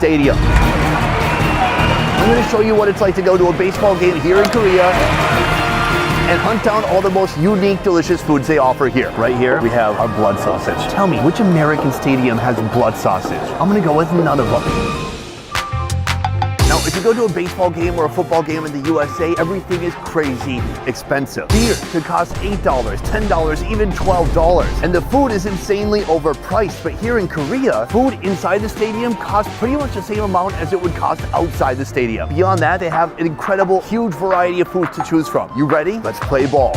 stadium. I'm going to show you what it's like to go to a baseball game here in Korea and hunt down all the most unique, delicious foods they offer here. Right here, we have our blood sausage. Tell me, which American stadium has blood sausage? I'm going to go with none of them. Now, if you go to a baseball game or a football game in the USA, everything is crazy expensive. Beer could cost $8, $10, even $12. And the food is insanely overpriced. But here in Korea, food inside the stadium costs pretty much the same amount as it would cost outside the stadium. Beyond that, they have an incredible, huge variety of foods to choose from. You ready? Let's play ball.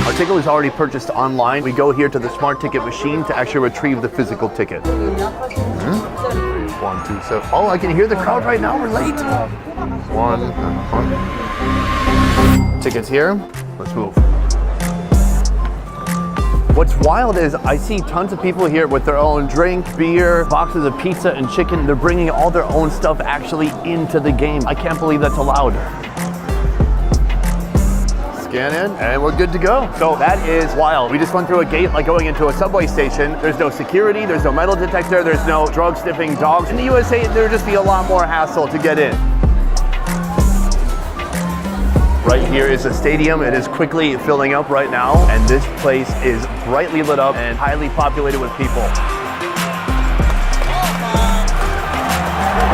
Our ticket was already purchased online. We go here to the smart ticket machine to actually retrieve the physical ticket. 1, 2, 7. Oh, I can hear the crowd right now. We're late. 1. Tickets here. Let's move. What's wild is I see tons of people here with their own drink, beer, boxes of pizza and chicken. They're bringing all their own stuff actually into the game. I can't believe that's allowed. Scan in, and we're good to go. So that is wild. We just went through a gate like going into a subway station. There's no security, there's no metal detector, there's no drug sniffing dogs. In the USA, there would just be a lot more hassle to get in. Right here is a stadium. It is quickly filling up right now, and this place is brightly lit up and highly populated with people.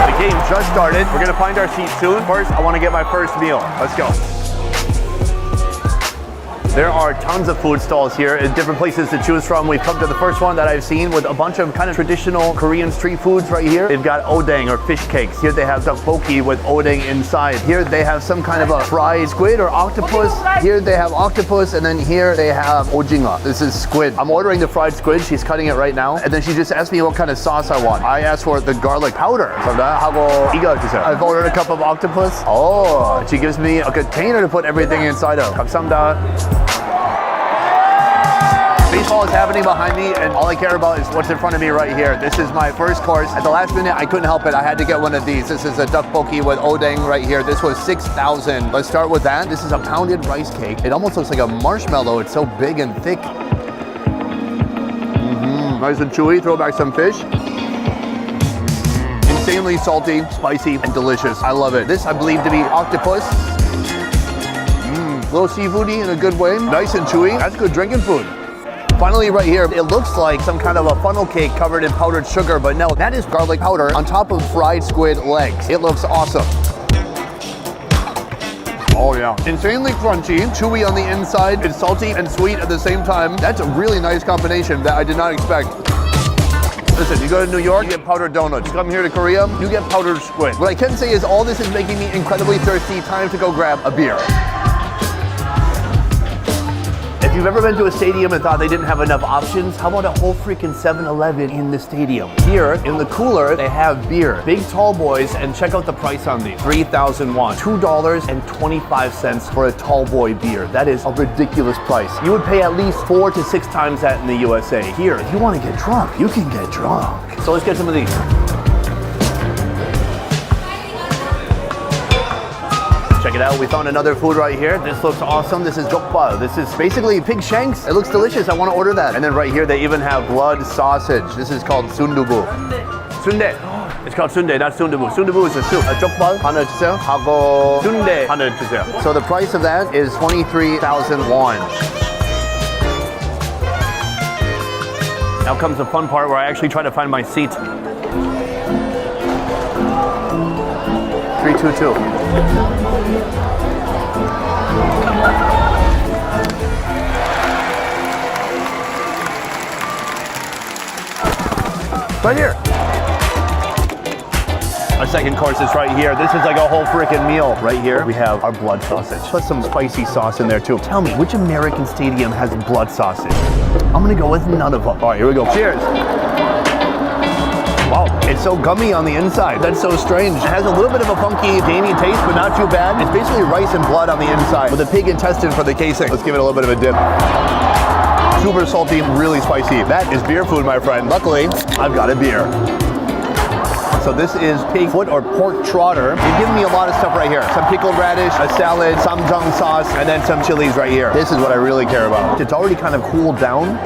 The game just started. We're gonna find our seat soon. First, I wanna get my first meal. Let's go. There are tons of food stalls here in different places to choose from. We've come to the first one that I've seen with a bunch of kind of traditional Korean street foods right here. They've got odeng or fish cakes. Here they have tteokbokki with odeng inside. Here they have some kind of a fried squid or octopus. Here they have octopus, and then here they have ojinga. This is squid. I'm ordering the fried squid. She's cutting it right now. And then she just asked me what kind of sauce I want. I asked for the garlic powder. I've ordered a cup of octopus. Oh, she gives me a container to put everything inside of. 감사합니다. Baseball is happening behind me, and all I care about is what's in front of me right here. This is my first course. At the last minute, I couldn't help it. I had to get one of these. This is a tteokbokki with odeng right here. This was 6,000. Let's start with that. This is a pounded rice cake. It almost looks like a marshmallow. It's so big and thick. Nice and chewy. Throw back some fish. Insanely salty, spicy, and delicious. I love it. This I believe to be octopus. A little seafoody in a good way. Nice and chewy. That's good drinking food. Finally, right here, it looks like some kind of a funnel cake covered in powdered sugar, but no, that is garlic powder on top of fried squid legs. It looks awesome. Oh yeah, insanely crunchy, chewy on the inside. It's salty and sweet at the same time. That's a really nice combination that I did not expect. Listen, you go to New York, you get powdered donuts. Come here to Korea, you get powdered squid. What I can say is all this is making me incredibly thirsty. Time to go grab a beer. If you've ever been to a stadium and thought they didn't have enough options, how about a whole freaking 7-Eleven in the stadium? Here, in the cooler, they have beer. Big tall boys, and check out the price on these. 3,000 won. $2.25 for a tall boy beer. That is a ridiculous price. You would pay at least 4 to 6 times that in the USA. Here, if you want to get drunk, you can get drunk. So let's get some of these. Check it out, we found another food right here. This looks awesome. This is jokbal. This is basically pig shanks. It looks delicious. I want to order that. And then right here, they even have blood sausage. This is called sundubu. Sundae. It's called sundae, not sundubu. Sundubu is a soup. jokbal 하나 주세요. 하고 sundae 하나 주세요. So the price of that is 23,000 won. Now comes the fun part where I actually try to find my seat. 322. Right here. Our second course is right here. This is like a whole freaking meal. Right here, we have our blood sausage. Put some spicy sauce in there too. Tell me, which American stadium has blood sausage? I'm gonna go with none of them. All right, here we go. Cheers. Wow, it's so gummy on the inside. That's so strange. It has a little bit of a funky, gamey taste, but not too bad. It's basically rice and blood on the inside with a pig intestine for the casing. Let's give it a little bit of a dip. Super salty, really spicy. That is beer food, my friend. Luckily, I've got a beer. So this is pig foot or pork trotter. They've given me a lot of stuff right here. Some pickled radish, a salad, samjang sauce, and then some chilies right here. This is what I really care about. It's already kind of cooled down.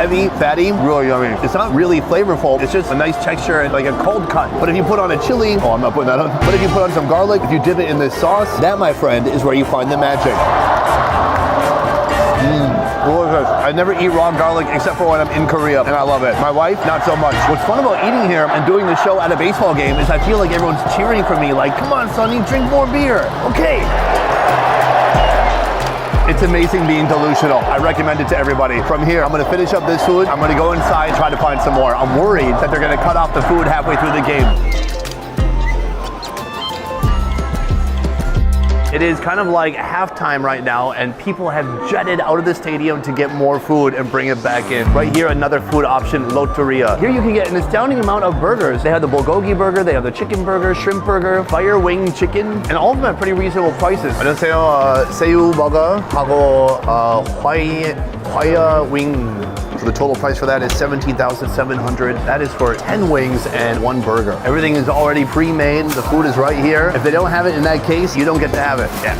It heavy, fatty, really yummy. It's not really flavorful. It's just a nice texture and like a cold cut. But if you put on a chili, oh, I'm not putting that on. But if you put on some garlic, if you dip it in this sauce, that, my friend, is where you find the magic. Delicious. I never eat raw garlic except for when I'm in Korea, and I love it. My wife, not so much. What's fun about eating here and doing the show at a baseball game is I feel like everyone's cheering for me, like, come on, Sonny, drink more beer. Okay. It's amazing being delusional. I recommend it to everybody. From here, I'm gonna finish up this food. I'm gonna go inside, try to find some more. I'm worried that they're gonna cut off the food halfway through the game. It is kind of like halftime right now, and people have jetted out of the stadium to get more food and bring it back in. Right here, another food option, Lotteria. Here you can get an astounding amount of burgers. They have the bulgogi burger, they have the chicken burger, shrimp burger, fire wing chicken, and all of them at pretty reasonable prices. 안녕하세요. 새우 버거하고 fire wing. So the total price for that is $17,700. That is for 10 wings and 1 burger. Everything is already pre-made. The food is right here. If they don't have it in that case, you don't get to have it. Yeah.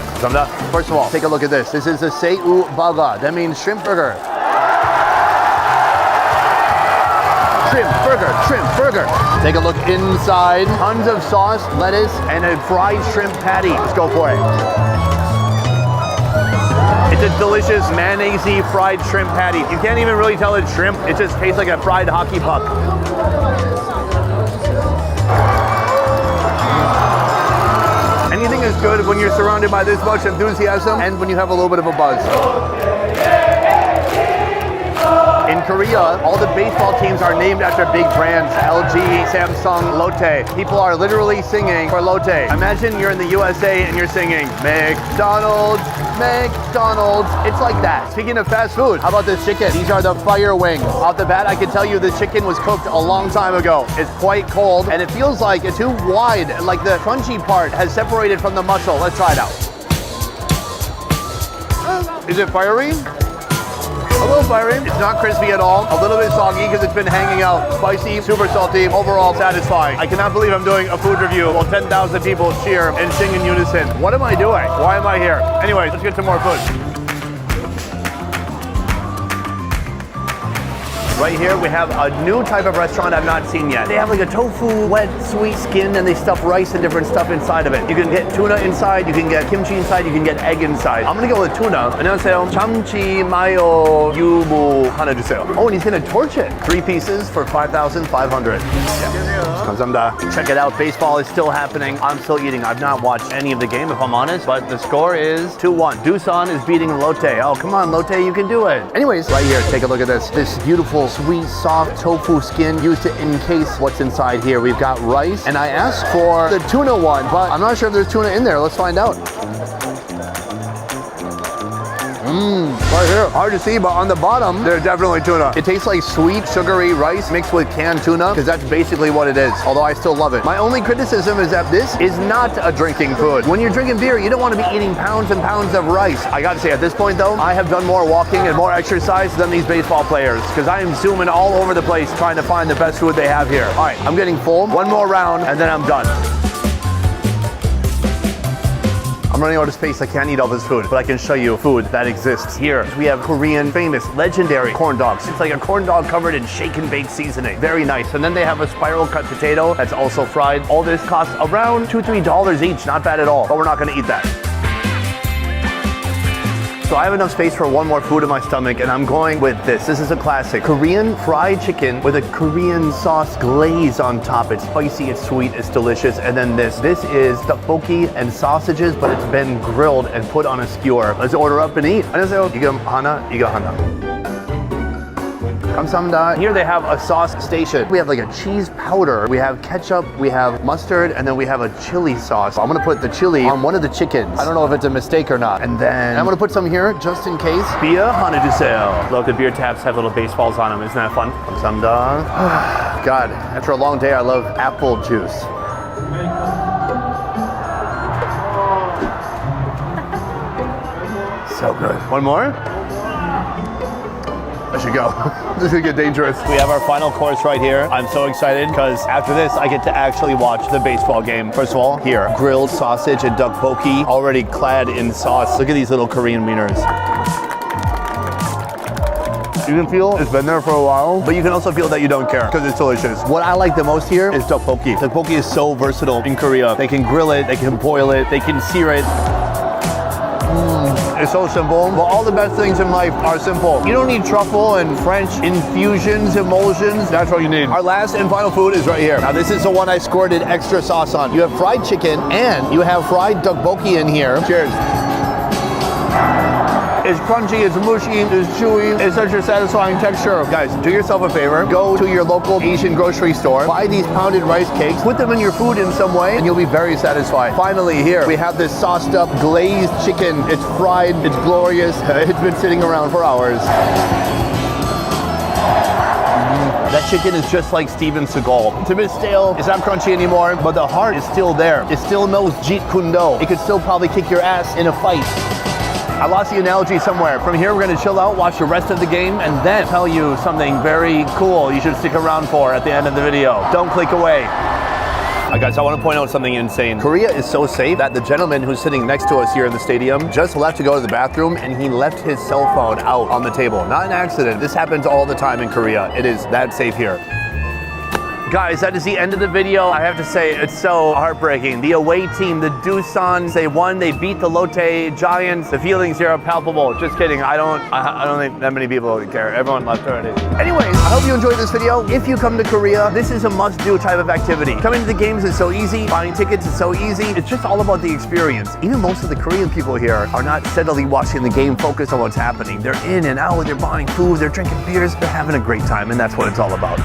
First of all, take a look at this. This is a 새우 버거. That means shrimp burger. Shrimp burger, shrimp burger. Take a look inside. Tons of sauce, lettuce, and a fried shrimp patty. Let's go for it. It's a delicious mayonnaise-y fried shrimp patty. You can't even really tell it's shrimp. It just tastes like a fried hockey puck. Anything is good when you're surrounded by this much enthusiasm and when you have a little bit of a buzz. In Korea, all the baseball teams are named after big brands, LG, Samsung, Lotte. People are literally singing for Lotte. Imagine you're in the USA and you're singing, McDonald's, McDonald's. It's like that. Speaking of fast food, how about this chicken? These are the fire wings. Off the bat, I can tell you the chicken was cooked a long time ago. It's quite cold, and it feels like it's too wide, like the crunchy part has separated from the muscle. Let's try it out. Is it fiery? A little fiery. It's not crispy at all. A little bit soggy because it's been hanging out. Spicy, super salty, overall satisfying. I cannot believe I'm doing a food review while 10,000 people cheer and sing in unison. What am I doing? Why am I here? Anyways, let's get some more food. Right here, we have a new type of restaurant I've not seen yet. They have like a tofu, wet, sweet skin, and they stuff rice and different stuff inside of it. You can get tuna inside, you can get kimchi inside, you can get egg inside. I'm gonna go with tuna. 안녕하세요. 참치 마요 유부 하나 주세요. Oh, and he's gonna torch it. 3 pieces for 5,500. Yeah. 감사합니다. Check it out. Baseball is still happening. I'm still eating. I've not watched any of the game, if I'm honest, but the score is 2-1. Doosan is beating Lotte. Oh, come on, Lotte, you can do it. Anyways, right here, take a look at this. This beautiful, sweet, soft tofu skin. Used to encase what's inside here. We've got rice, and I asked for the tuna one, but I'm not sure if there's tuna in there. Let's find out. Right here, hard to see, but on the bottom, there's definitely tuna. It tastes like sweet, sugary rice mixed with canned tuna, because that's basically what it is, although I still love it. My only criticism is that this is not a drinking food. When you're drinking beer, you don't want to be eating pounds and pounds of rice. I gotta say, at this point though, I have done more walking and more exercise than these baseball players, because I am zooming all over the place trying to find the best food they have here. All right, I'm getting full. One more round, and then I'm done. I'm running out of space. I can't eat all this food, but I can show you food that exists here. We have Korean famous legendary corn dogs. It's like a corn dog covered in shake and bake seasoning. Very nice. And then they have a spiral cut potato that's also fried. All this costs around $2-3 each. Not bad at all, but we're not gonna eat that. So I have enough space for one more food in my stomach, and I'm going with this. This is a classic. Korean fried chicken with a Korean sauce glaze on top. It's spicy, it's sweet, it's delicious. And then this is tteokbokki and sausages, but it's been grilled and put on a skewer. Let's order up and eat. 안녕하세요. 이거 하나, 이거 하나. 감사합니다. Here they have a sauce station. We have like a cheese powder. We have ketchup, we have mustard, and then we have a chili sauce. I'm gonna put the chili on one of the chickens. I don't know if it's a mistake or not. And then I'm gonna put some here just in case. Beer 하나 주세요. Look, the beer taps have little baseballs on them. Isn't that fun? 감사합니다. God, after a long day, I love apple juice. So good. One more? I should go. This is gonna get dangerous. We have our final course right here. I'm so excited because after this, I get to actually watch the baseball game. First of all, here, grilled sausage and tteokbokki, already clad in sauce. Look at these little Korean wieners. You can feel it's been there for a while, but you can also feel that you don't care because it's delicious. What I like the most here is tteokbokki. Tteokbokki is so versatile in Korea. They can grill it, they can boil it, they can sear it. It's so simple, but all the best things in life are simple. You don't need truffle and French infusions, emulsions. That's what you need. Our last and final food is right here. Now this is the one I squirted extra sauce on. You have fried chicken and you have fried tteokbokki in here. Cheers. It's crunchy, it's mushy, it's chewy, it's such a satisfying texture. Guys, do yourself a favor. Go to your local Asian grocery store, buy these pounded rice cakes, put them in your food in some way, and you'll be very satisfied. Finally, here, we have this sauced up glazed chicken. It's fried, it's glorious. It's been sitting around for hours. That chicken is just like Steven Seagal. It's a bit stale, it's not crunchy anymore, but the heart is still there. It still knows Jeet Kune Do. It could still probably kick your ass in a fight. I lost the analogy somewhere. From here, we're gonna chill out, watch the rest of the game, and then tell you something very cool you should stick around for at the end of the video. Don't click away. Guys, I want to point out something insane. Korea is so safe that the gentleman who's sitting next to us here in the stadium just left to go to the bathroom and he left his cell phone out on the table. Not an accident. This happens all the time in Korea. It is that safe here. Guys, that is the end of the video. I have to say, it's so heartbreaking. The away team, the Doosan, they won, they beat the Lotte Giants. The feelings here are palpable. Just kidding, I don't think that many people care. Everyone left already. Anyways, I hope you enjoyed this video. If you come to Korea, this is a must-do type of activity. Coming to the games is so easy. Buying tickets is so easy. It's just all about the experience. Even most of the Korean people here are not steadily watching the game, focused on what's happening. They're in and out, they're buying food, they're drinking beers, they're having a great time, and that's what it's all about.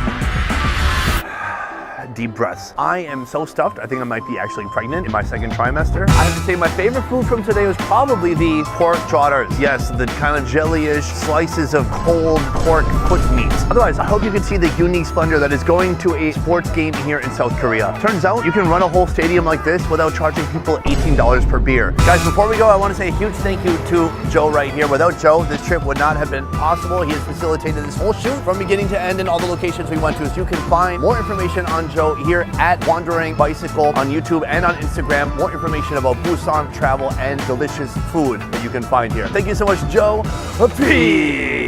Deep breaths. I am so stuffed, I think I might be actually pregnant in my second trimester. I have to say my favorite food from today was probably the pork trotters. Yes, the kind of jelly-ish slices of cold pork foot meat. Otherwise, I hope you can see the unique splendor that is going to a sports game here in South Korea. Turns out you can run a whole stadium like this without charging people $18 per beer. Guys, before we go, I want to say a huge thank you to Joe right here. Without Joe, this trip would not have been possible. He has facilitated this whole shoot from beginning to end in all the locations we went to. So you can find more information on Joe here at Wandering Bicycle on YouTube and on Instagram. More information about Busan travel and delicious food that you can find here. Thank you so much, Joe. Peace.